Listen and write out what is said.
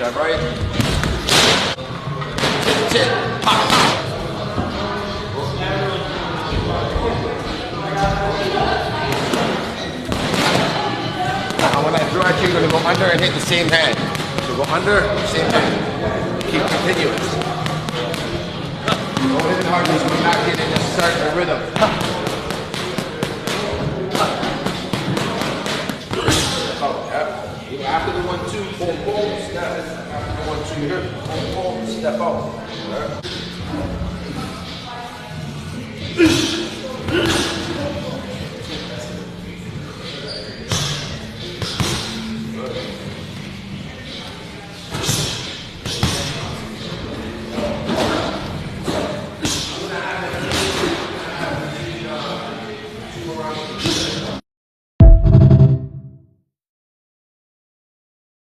jab right. Tip, pop, pop. Now when I throw at you, you're gonna go under and hit the same hand. So go under, same hand. Keep continuous. Don't hit it hard, just come back in and just start the rhythm. Oh, yeah. After the 1-2, boom, boom, step. After the 1-2, here, boom, boom, step out.